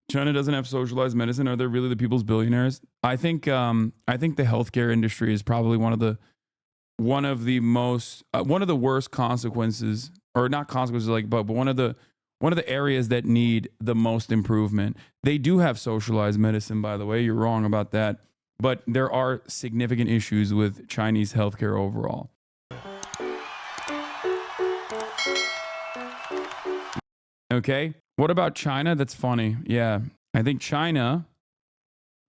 China doesn't have socialized medicine. Are they really the people's billionaires? I think the healthcare industry is probably one of the worst consequences, or not consequences, like, but one of the areas that need the most improvement. They do have socialized medicine, by the way. You're wrong about that. But there are significant issues with Chinese healthcare overall. Okay. What about China? That's funny. Yeah. I think China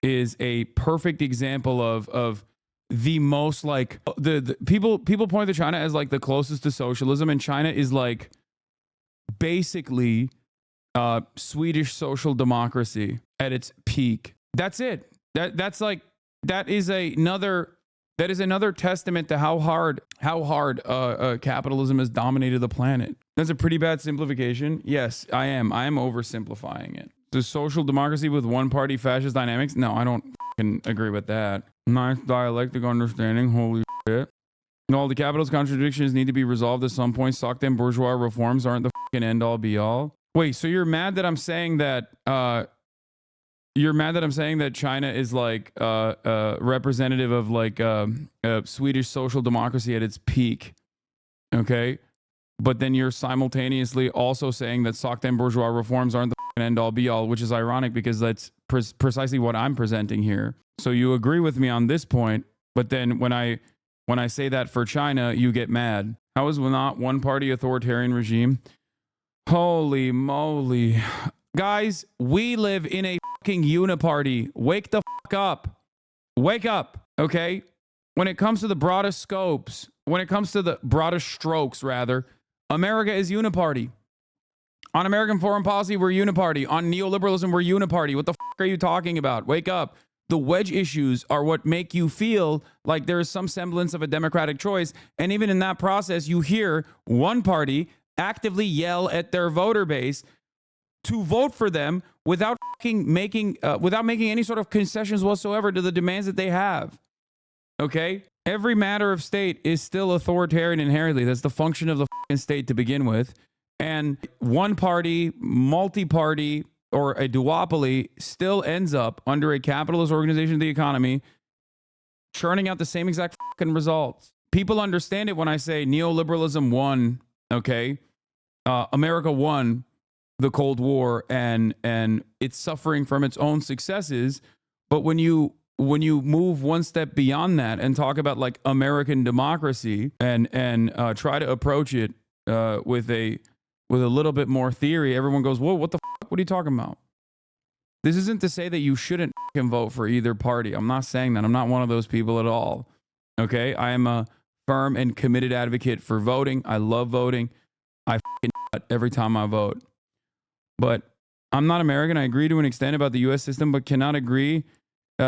is a perfect example of the most, like, the people point to China as like the closest to socialism, and China is like basically Swedish social democracy at its peak. That's it. That is another testament to how hard capitalism has dominated the planet. That's a pretty bad simplification. Yes, I am oversimplifying it. The social democracy with one-party fascist dynamics? No, I don't fucking agree with that. Nice dialectic understanding. Holy shit. No, the capitalist contradictions need to be resolved at some point. Sock them bourgeois reforms aren't the fucking end-all be-all. Wait, so you're mad that I'm saying that China is like representative of like Swedish social democracy at its peak, okay? But then you're simultaneously also saying that sock them bourgeois reforms aren't the end all be all, which is ironic because that's precisely what I'm presenting here. So you agree with me on this point, but then when I say that for China, you get mad. How is not one party authoritarian regime? Holy moly. Guys, we live in a fucking uniparty. Wake the fuck up. Wake up, okay? When it comes to the broadest scopes, when it comes to the broadest strokes, rather, America is uniparty. On American foreign policy, we're uniparty. On neoliberalism, we're uniparty. What the fuck are you talking about? Wake up. The wedge issues are what make you feel like there is some semblance of a democratic choice. And even in that process, you hear one party actively yell at their voter base to vote for them without making any sort of concessions whatsoever to the demands that they have. Okay? Every matter of state is still authoritarian inherently. That's the function of the state to begin with. And one party, multi-party, or a duopoly still ends up under a capitalist organization of the economy churning out the same exact results. People understand it when I say neoliberalism won, okay? America won the Cold War and it's suffering from its own successes. But when you move one step beyond that and talk about like American democracy and try to approach it with a little bit more theory, everyone goes, whoa, what the fuck? What are you talking about? This isn't to say that you shouldn't vote for either party. I'm not saying that. I'm not one of those people at all. Okay? I am a firm and committed advocate for voting. I love voting. I every time I vote. But I'm not American. I agree to an extent about the U.S. system, but cannot agree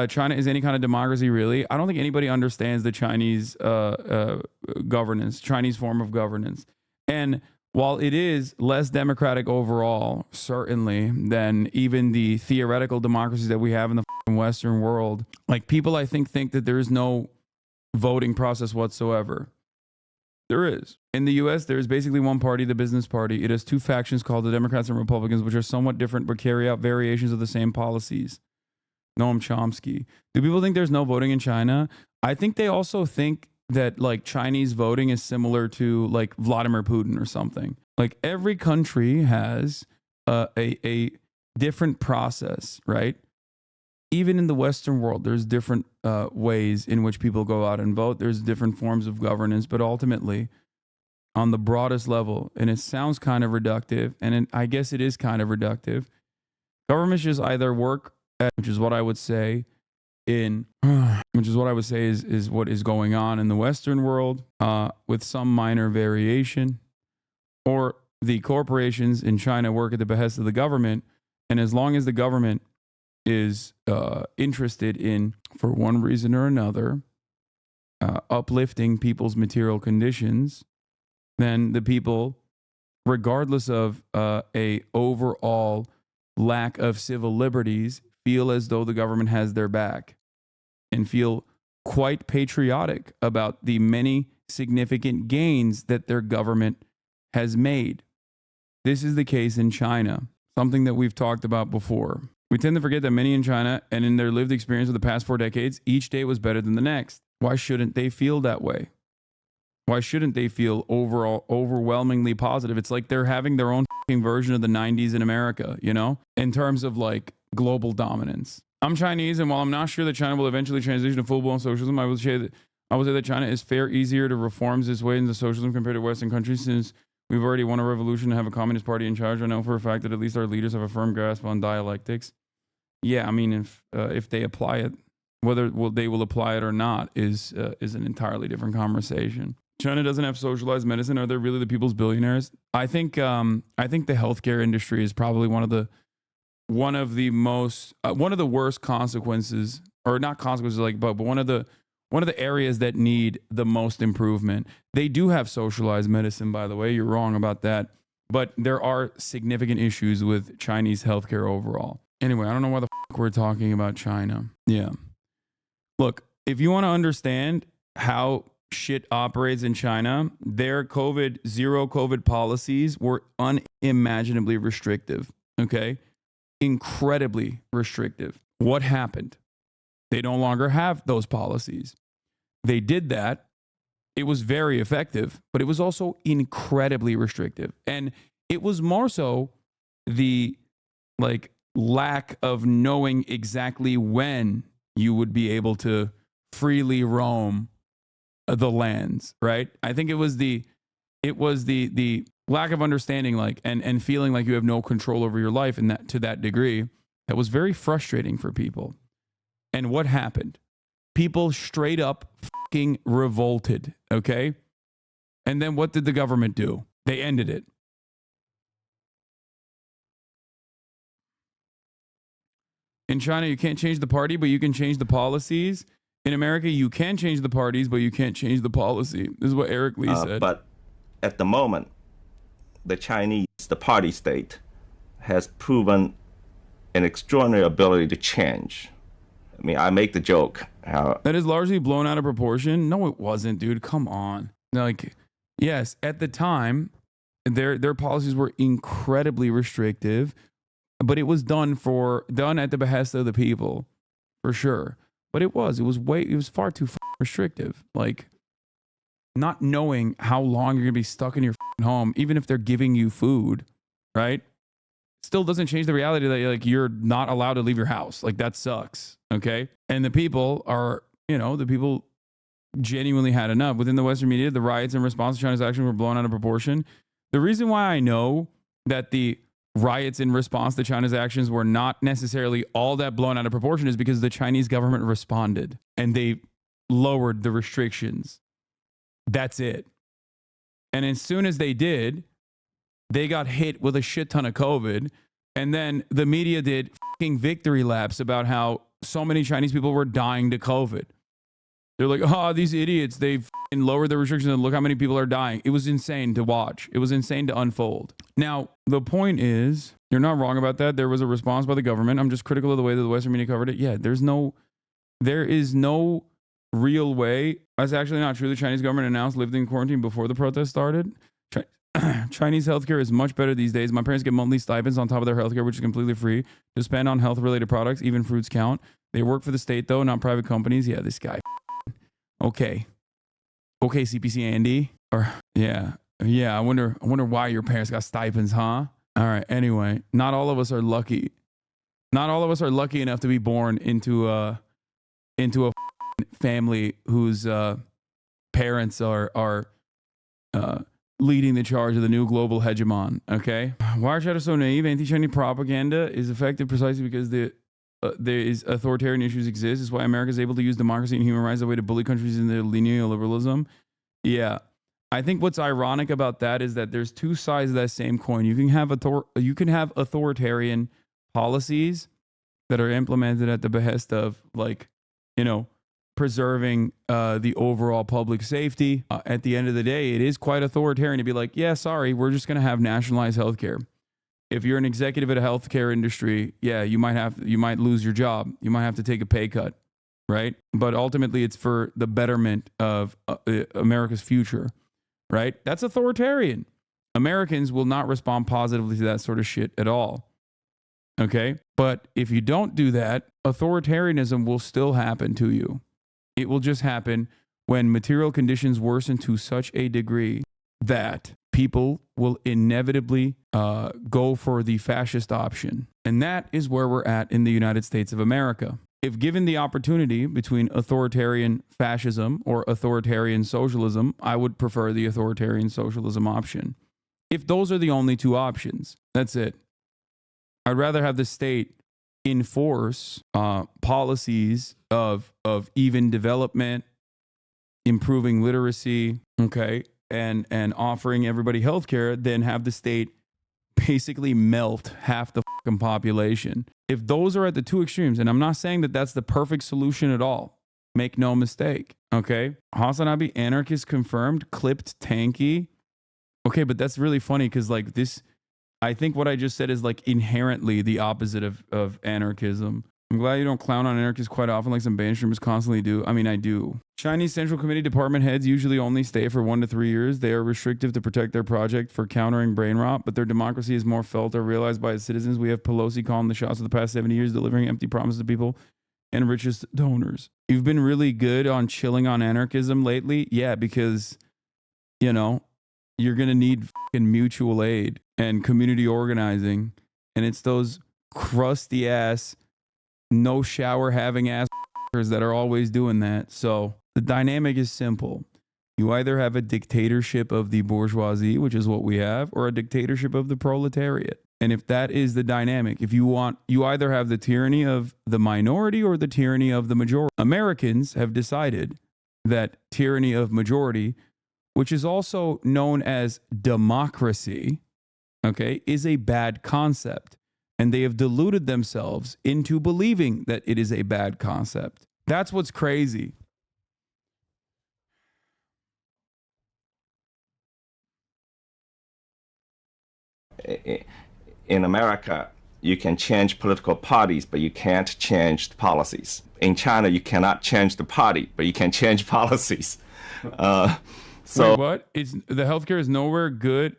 China is any kind of democracy, really. I don't think anybody understands the Chinese governance, Chinese form of governance. And while it is less democratic overall, certainly, than even the theoretical democracies that we have in the Western world, like people, I think that there is no voting process whatsoever. There is. In the U.S., there is basically one party, the business party. It has two factions called the Democrats and Republicans, which are somewhat different but carry out variations of the same policies. Noam Chomsky. Do people think there's no voting in China? I think they also think that like Chinese voting is similar to like Vladimir Putin or something. Like every country has a different process, right? Even in the Western world, there's different ways in which people go out and vote. There's different forms of governance, but ultimately, on the broadest level, and it sounds kind of reductive, and I guess it is kind of reductive, governments just either work at, which is what I would say is what is going on in the Western world, with some minor variation, or the corporations in China work at the behest of the government, and as long as the government is interested in, for one reason or another, uplifting people's material conditions, then the people, regardless of a overall lack of civil liberties, feel as though the government has their back and feel quite patriotic about the many significant gains that their government has made. This is the case in China, something that we've talked about before. We tend to forget that many in China and in their lived experience of the past 4 decades, each day was better than the next. Why shouldn't they feel that way? Why shouldn't they feel overall overwhelmingly positive? It's like they're having their own version of the 90s in America, you know, in terms of like global dominance. I'm Chinese, and while I'm not sure that China will eventually transition to full-blown socialism, I would say that China is easier to reforms its way into socialism compared to Western countries, since we've already won a revolution to have a communist party in charge. I know for a fact that at least our leaders have a firm grasp on dialectics. Yeah, I mean, if they apply it, whether they will apply it or not is an entirely different conversation. China doesn't have socialized medicine. Are they really the people's billionaires? I think the healthcare industry is probably one of the worst consequences, or not consequences, like, but one of the areas that need the most improvement. They do have socialized medicine, by the way. You're wrong about that, but there are significant issues with Chinese healthcare overall. Anyway, I don't know why the we're talking about China. Yeah, look, if you want to understand how shit operates in China, their zero COVID policies were unimaginably restrictive. Okay. Incredibly restrictive. What happened? They no longer have those policies. They did that. It was very effective, but it was also incredibly restrictive. And it was more so the lack of knowing exactly when you would be able to freely roam the lands, right? I think it was the lack of understanding, and feeling like you have no control over your life, and that to that degree, that was very frustrating for people. And what happened? People straight up fucking revolted, okay? And then what did the government do? They ended it. In China, you can't change the party, but you can change the policies. In America, you can change the parties, but you can't change the policy. This is what Eric Lee said. But at the moment, the Chinese, the party state, has proven an extraordinary ability to change. I mean, I make the joke. That is largely blown out of proportion. No, it wasn't, dude. Come on. Yes, at the time, their policies were incredibly restrictive, but it was done at the behest of the people, for sure. But it was far too restrictive. Like, not knowing how long you're gonna be stuck in your home, even if they're giving you food, right? Still doesn't change the reality that you're not allowed to leave your house. Like, that sucks. Okay. And the people genuinely had enough. Within the Western media, the riots in response to China's action were blown out of proportion. The reason why I know that the riots in response to China's actions were not necessarily all that blown out of proportion is because the Chinese government responded and they lowered the restrictions. That's it. And as soon as they did, they got hit with a shit ton of COVID. And then the media did fucking victory laps about how so many Chinese people were dying to COVID. They're like, oh, these idiots, they've lowered the restrictions and look how many people are dying. It was insane to watch. It was insane to unfold. Now, the point is, you're not wrong about that. There was a response by the government. I'm just critical of the way that the Western media covered it. Yeah, there is no real way. That's actually not true. The Chinese government announced living in quarantine before the protest started. Chinese healthcare is much better these days. My parents get monthly stipends on top of their healthcare, which is completely free to spend on health-related products. Even fruits count. They work for the state, though, not private companies. Yeah, this guy. Okay, CPC Andy. Yeah. I wonder why your parents got stipends, huh? All right. Anyway, not all of us are lucky. Not all of us are lucky enough to be born into a family whose parents are leading the charge of the new global hegemon. Okay. Why are China so naive? Anti-Chinese propaganda is effective precisely because there is authoritarian issues exist. Is why America is able to use democracy and human rights as a way to bully countries into neoliberalism. Yeah. I think what's ironic about that is that there's two sides of that same coin. You can have authoritarian policies that are implemented at the behest of, preserving the overall public safety. At the end of the day, it is quite authoritarian to be like, yeah, sorry, we're just going to have nationalized healthcare. If you're an executive at a healthcare industry, yeah, you might lose your job. You might have to take a pay cut, right? But ultimately, it's for the betterment of America's future, right? That's authoritarian. Americans will not respond positively to that sort of shit at all. Okay. But if you don't do that, authoritarianism will still happen to you. It will just happen when material conditions worsen to such a degree that people will inevitably go for the fascist option. And that is where we're at in the United States of America. If given the opportunity between authoritarian fascism or authoritarian socialism, I would prefer the authoritarian socialism option. If those are the only two options, that's it. I'd rather have the state enforce policies of even development, improving literacy, okay, and offering everybody healthcare than have the state basically melt half the fucking population. If those are at the two extremes, and I'm not saying that that's the perfect solution at all, make no mistake, okay? HasanAbi, anarchist confirmed, clipped tanky. Okay, but that's really funny because like this, I think what I just said is like inherently the opposite of anarchism. I'm glad you don't clown on anarchists quite often like some band streamers constantly do. I mean, I do. Chinese Central Committee department heads usually only stay for 1 to 3 years. They are restrictive to protect their project for countering brain rot, but their democracy is more felt or realized by its citizens. We have Pelosi calling the shots of the past 70 years, delivering empty promises to people and richest donors. You've been really good on chilling on anarchism lately. Yeah, because, you know, you're going to need fucking mutual aid and community organizing. And it's those crusty ass, no shower having ass that are always doing that. So the dynamic is simple. You either have a dictatorship of the bourgeoisie, which is what we have, or a dictatorship of the proletariat. And if that is the dynamic, if you want, you either have the tyranny of the minority or the tyranny of the majority. Americans have decided that tyranny of majority, which is also known as democracy, okay, is a bad concept. And they have deluded themselves into believing that it is a bad concept. That's what's crazy. In America, you can change political parties, but you can't change the policies. In China, you cannot change the party, but you can change policies. So wait, what? It's the healthcare is nowhere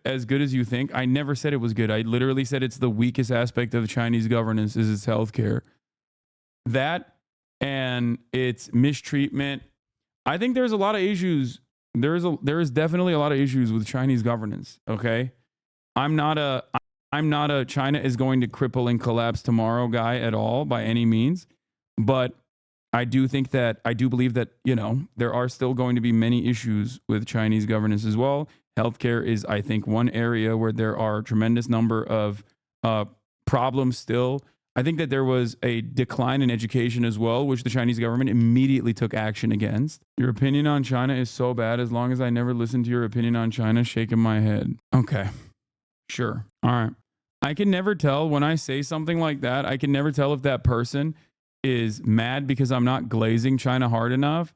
as good as you think. I never said it was good. I literally said it's the weakest aspect of Chinese governance is its healthcare. That and its mistreatment. I think there's a lot of issues. There is definitely a lot of issues with Chinese governance. Okay, I'm not a China is going to cripple and collapse tomorrow guy at all by any means, but I do believe that, you know, there are still going to be many issues with Chinese governance as well. Healthcare is, I think, one area where there are a tremendous number of problems still. I think that there was a decline in education as well, which the Chinese government immediately took action against. Your opinion on China is so bad. As long as I never listen to your opinion on China, shaking my head. Okay, sure. All right. I can never tell when I say something like that. I can never tell if that person is mad because I'm not glazing China hard enough,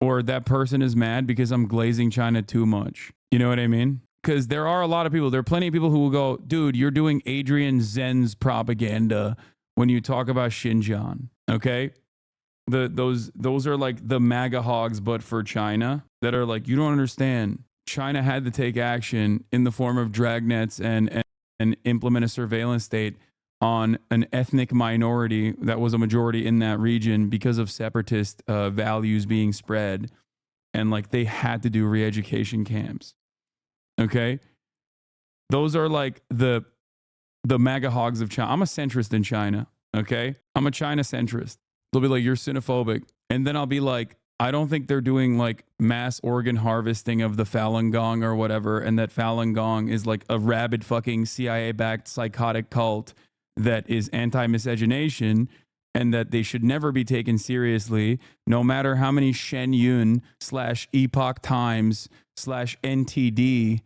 or that person is mad because I'm glazing China too much. You know what I mean? Because there are a lot of people, there are plenty of people who will go, dude, you're doing Adrian Zen's propaganda when you talk about Xinjiang. Okay? Those are like the MAGA hogs, but for China, that are like, you don't understand. China had to take action in the form of dragnets and implement a surveillance state on an ethnic minority that was a majority in that region because of separatist values being spread. And like they had to do re-education camps. Okay? Those are like the MAGA hogs of China. I'm a centrist in China. Okay? I'm a China centrist. They'll be like, you're xenophobic. And then I'll be like, I don't think they're doing like mass organ harvesting of the Falun Gong or whatever. And that Falun Gong is like a rabid fucking CIA-backed psychotic cult that is anti-miscegenation, and that they should never be taken seriously, no matter how many Shen Yun / Epoch Times / NTD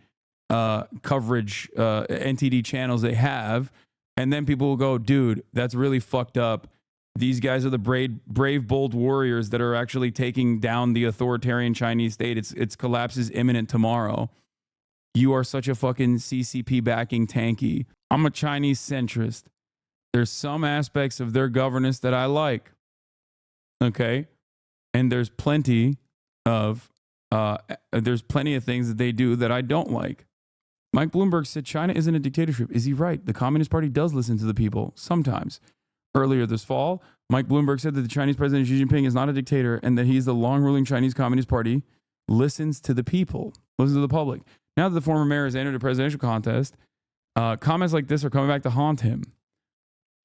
coverage, NTD channels they have. And then people will go, dude, that's really fucked up. These guys are the brave, bold warriors that are actually taking down the authoritarian Chinese state. Its collapse is imminent tomorrow. You are such a fucking CCP backing tanky. I'm a Chinese centrist. There's some aspects of their governance that I like. Okay? And there's plenty of things that they do that I don't like. Mike Bloomberg said China isn't a dictatorship. Is he right? The Communist Party does listen to the people sometimes. Earlier this fall, Mike Bloomberg said that the Chinese president Xi Jinping is not a dictator and that he's the long-ruling Chinese Communist Party listens to the people, listens to the public. Now that the former mayor has entered a presidential contest, comments like this are coming back to haunt him.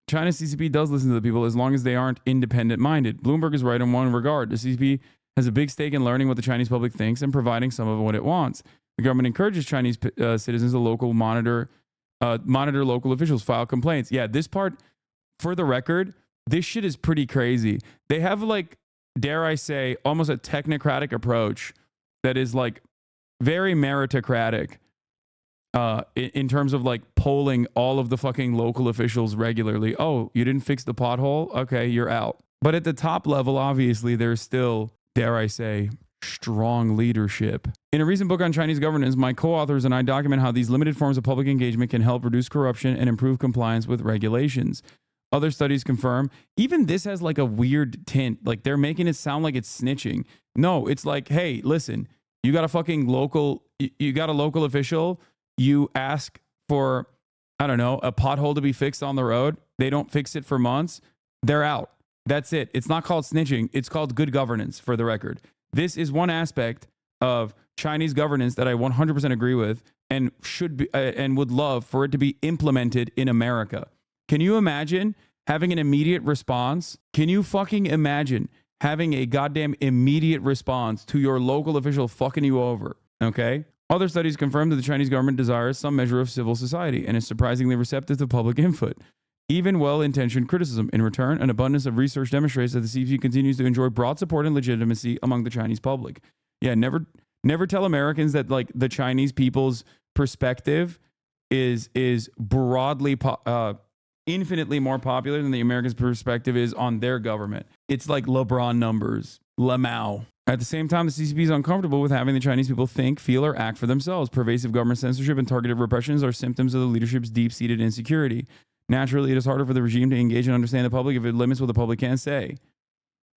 China's CCP does listen to the people as long as they aren't independent-minded. Bloomberg is right in one regard. The CCP has a big stake in learning what the Chinese public thinks and providing some of what it wants. The government encourages Chinese citizens to monitor local officials, file complaints. Yeah, this part, for the record, this shit is pretty crazy. They have, like, dare I say, almost a technocratic approach that is, like, very meritocratic in terms of, like, polling all of the fucking local officials regularly. Oh, you didn't fix the pothole? Okay, you're out. But at the top level, obviously, there's still, dare I say, strong leadership. In a recent book on Chinese governance, my co-authors and I document how these limited forms of public engagement can help reduce corruption and improve compliance with regulations. Other studies confirm, even this has like a weird tint, like they're making it sound like it's snitching. No, it's like, hey, listen, you got a fucking local, you got a local official, you ask for, I don't know, a pothole to be fixed on the road. They don't fix it for months. They're out. That's it. It's not called snitching. It's called good governance, for the record. This is one aspect of Chinese governance that I 100% agree with and should be and would love for it to be implemented in America. Can you imagine having an immediate response? Can you fucking imagine having a goddamn immediate response to your local official fucking you over? Okay? Other studies confirm that the Chinese government desires some measure of civil society and is surprisingly receptive to public input. Even well-intentioned criticism. In return, an abundance of research demonstrates that the CCP continues to enjoy broad support and legitimacy among the Chinese public. Yeah, never tell Americans that, like, the Chinese people's perspective is broadly infinitely more popular than the Americans' perspective is on their government. It's like LeBron numbers, Lamau. At the same time, the CCP is uncomfortable with having the Chinese people think, feel, or act for themselves. Pervasive government censorship and targeted repressions are symptoms of the leadership's deep-seated insecurity. Naturally, it is harder for the regime to engage and understand the public if it limits what the public can say.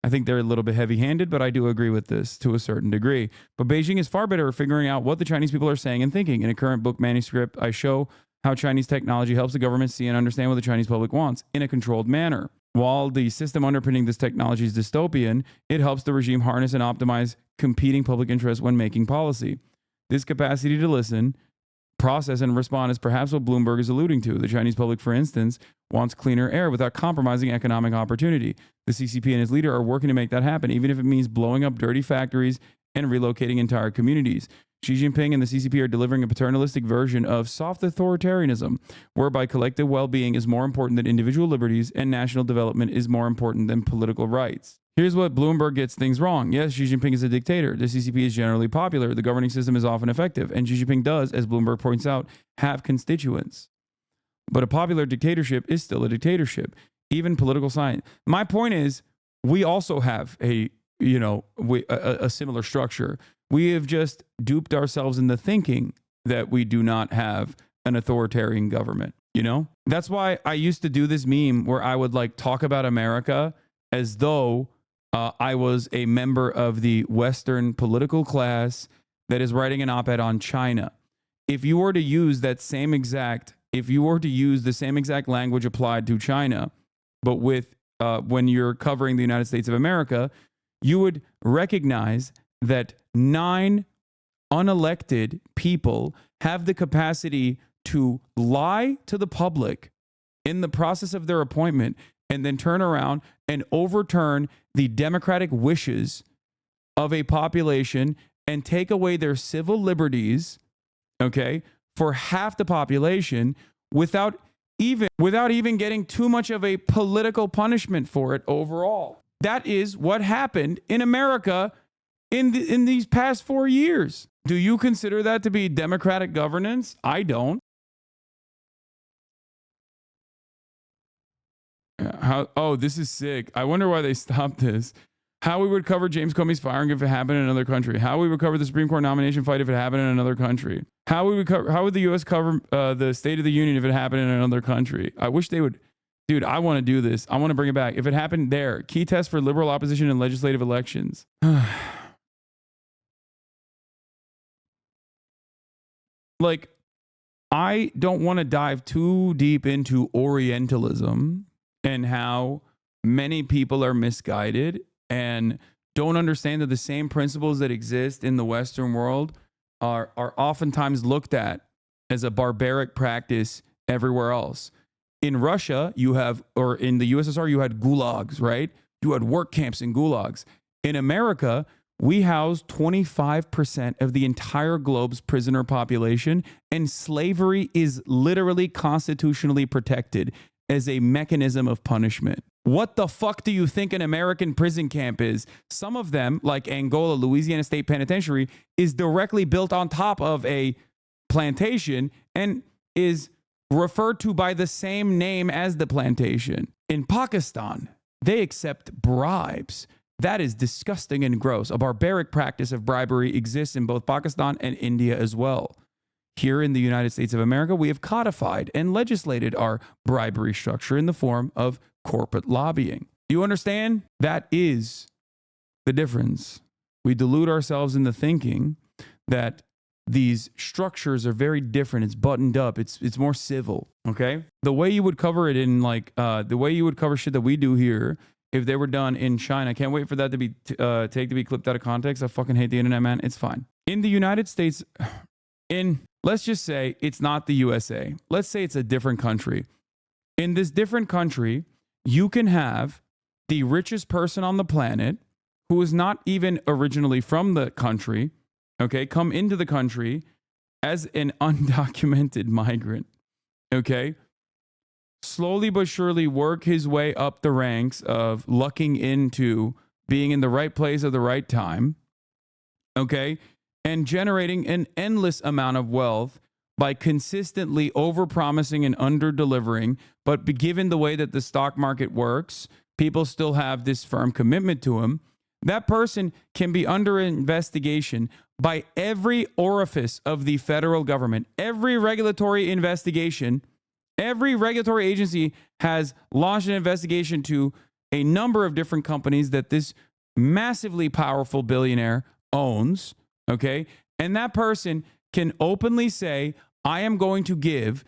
I think they're a little bit heavy-handed, but I do agree with this to a certain degree. But Beijing is far better at figuring out what the Chinese people are saying and thinking. In a current book manuscript, I show how Chinese technology helps the government see and understand what the Chinese public wants in a controlled manner. While the system underpinning this technology is dystopian, it helps the regime harness and optimize competing public interests when making policy. This capacity to listen, process, and respond is perhaps what Bloomberg is alluding to. The Chinese public, for instance, wants cleaner air without compromising economic opportunity. The CCP and its leader are working to make that happen, even if it means blowing up dirty factories and relocating entire communities. Xi Jinping and the CCP are delivering a paternalistic version of soft authoritarianism, whereby collective well-being is more important than individual liberties and national development is more important than political rights. Here's what Bloomberg gets things wrong. Yes, Xi Jinping is a dictator. The CCP is generally popular. The governing system is often effective. And Xi Jinping does, as Bloomberg points out, have constituents. But a popular dictatorship is still a dictatorship, even political science. My point is, we also have a similar structure. We have just duped ourselves into thinking that we do not have an authoritarian government. You know, that's why I used to do this meme where I would like talk about America as though I was a member of the Western political class that is writing an op-ed on China. If you were to use the same exact language applied to China, but with when you're covering the United States of America, you would recognize that 9 unelected people have the capacity to lie to the public in the process of their appointment and then turn around and overturn the democratic wishes of a population and take away their civil liberties, okay, for half the population without even getting too much of a political punishment for it overall. That is what happened in America in these past 4 years. Do you consider that to be democratic governance? I don't. This is sick. I wonder why they stopped this. How we would cover James Comey's firing if it happened in another country. How we would cover the Supreme Court nomination fight if it happened in another country. How would the U.S. cover the State of the Union if it happened in another country? I wish they would. Dude, I want to do this. I want to bring it back. If it happened there, key test for liberal opposition in legislative elections. Like, I don't want to dive too deep into Orientalism and how many people are misguided and don't understand that the same principles that exist in the Western world are oftentimes looked at as a barbaric practice everywhere else. In Russia, you have, or in the USSR, you had gulags, right? You had work camps and gulags. In America, we house 25% of the entire globe's prisoner population, and slavery is literally constitutionally protected as a mechanism of punishment. What the fuck do you think an American prison camp is? Some of them, like Angola, Louisiana State Penitentiary, is directly built on top of a plantation and is referred to by the same name as the plantation. In Pakistan, they accept bribes. That is disgusting and gross. A barbaric practice of bribery exists in both Pakistan and India as well. Here in the United States of America, we have codified and legislated our bribery structure in the form of corporate lobbying. You understand? That is the difference. We delude ourselves into thinking that these structures are very different. It's buttoned up. It's more civil. Okay. The way you would cover it in the way you would cover shit that we do here, if they were done in China, I can't wait for that to be to be clipped out of context. I fucking hate the internet, man. It's fine. In the United States, let's just say it's not the USA. Let's say it's a different country. In this different country, you can have the richest person on the planet who is not even originally from the country, okay, come into the country as an undocumented migrant, okay, slowly but surely work his way up the ranks of lucking into being in the right place at the right time, okay, and generating an endless amount of wealth by consistently overpromising and under-delivering. But given the way that the stock market works, people still have this firm commitment to him. That person can be under investigation by every orifice of the federal government. Every regulatory investigation, every regulatory agency has launched an investigation to a number of different companies that this massively powerful billionaire owns, okay? And that person can openly say, I am going to give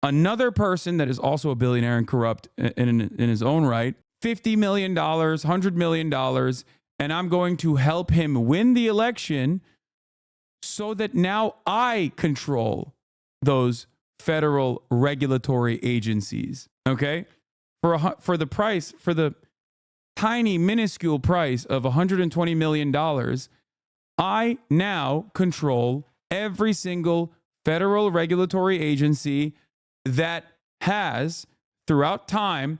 another person that is also a billionaire and corrupt in his own right, $50 million, $100 million, and I'm going to help him win the election so that now I control those federal regulatory agencies, okay? For the tiny, minuscule price of $120 million, I now control every single federal regulatory agency that has, throughout time,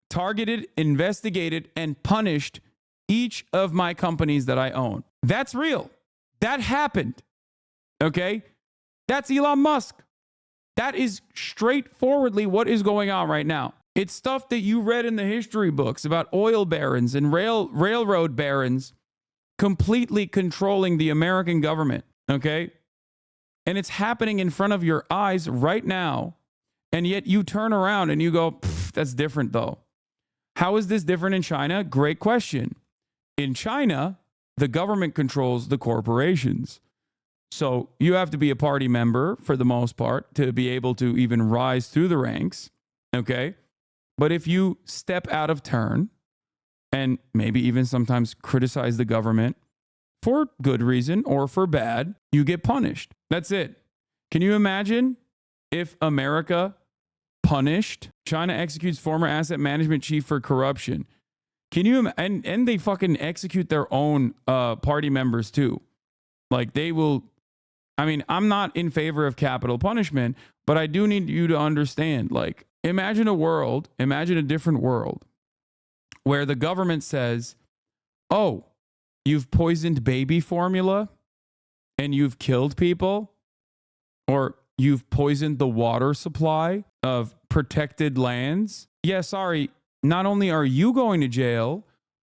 targeted, investigated, and punished each of my companies that I own. That's real. That happened. Okay? That's Elon Musk. That is straightforwardly what is going on right now. It's stuff that you read in the history books about oil barons and railroad barons completely controlling the American government. Okay? And it's happening in front of your eyes right now. And yet you turn around and you go, that's different though. How is this different in China? Great question. In China, the government controls the corporations. So you have to be a party member for the most part to be able to even rise through the ranks. Okay. But if you step out of turn and maybe even sometimes criticize the government for good reason or for bad, you get punished. That's it. Can you imagine if America punished? China executes former asset management chief for corruption. Can you, and they fucking execute their own party members too. Like they will, I mean, I'm not in favor of capital punishment, but I do need you to understand, like, imagine a different world where the government says, oh, you've poisoned baby formula and you've killed people, or you've poisoned the water supply of protected lands. Yeah, sorry. Not only are you going to jail,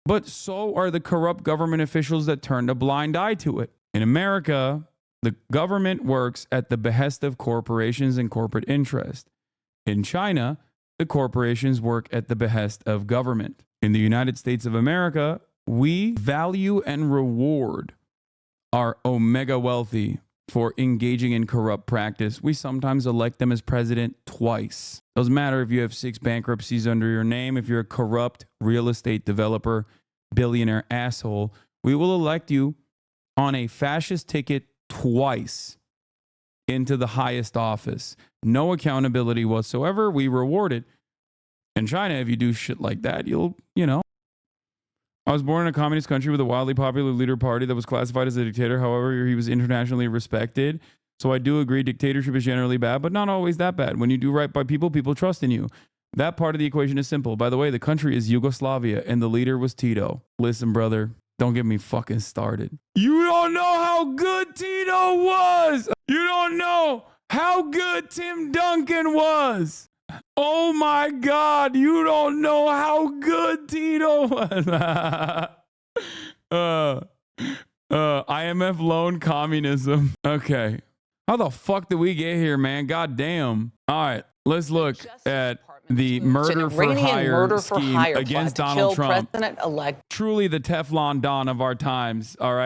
but so are the corrupt government officials that turned a blind eye to it. In America, the government works at the behest of corporations and corporate interest. In China, the corporations work at the behest of government. In the United States of America, we value and reward our omega wealthy for engaging in corrupt practice. We sometimes elect them as president twice. Doesn't matter if you have 6 bankruptcies under your name. If you're a corrupt real estate developer, billionaire asshole, we will elect you on a fascist ticket twice into the highest office. No accountability whatsoever. We reward it. In China, if you do shit like that, you'll, I was born in a communist country with a wildly popular leader party that was classified as a dictator. However, he was internationally respected. So I do agree dictatorship is generally bad, but not always that bad. When you do right by people, people trust in you. That part of the equation is simple. By the way, the country is Yugoslavia and the leader was Tito. Listen, brother, don't get me fucking started. You don't know how good Tito was. You don't know how good Tim Duncan was. Oh my God, you don't know how good Tito was. IMF loan communism. Okay. How the fuck did we get here, man? God damn. All right, let's look at the murder for hire scheme against Donald Trump. Truly the Teflon Don of our times. All right.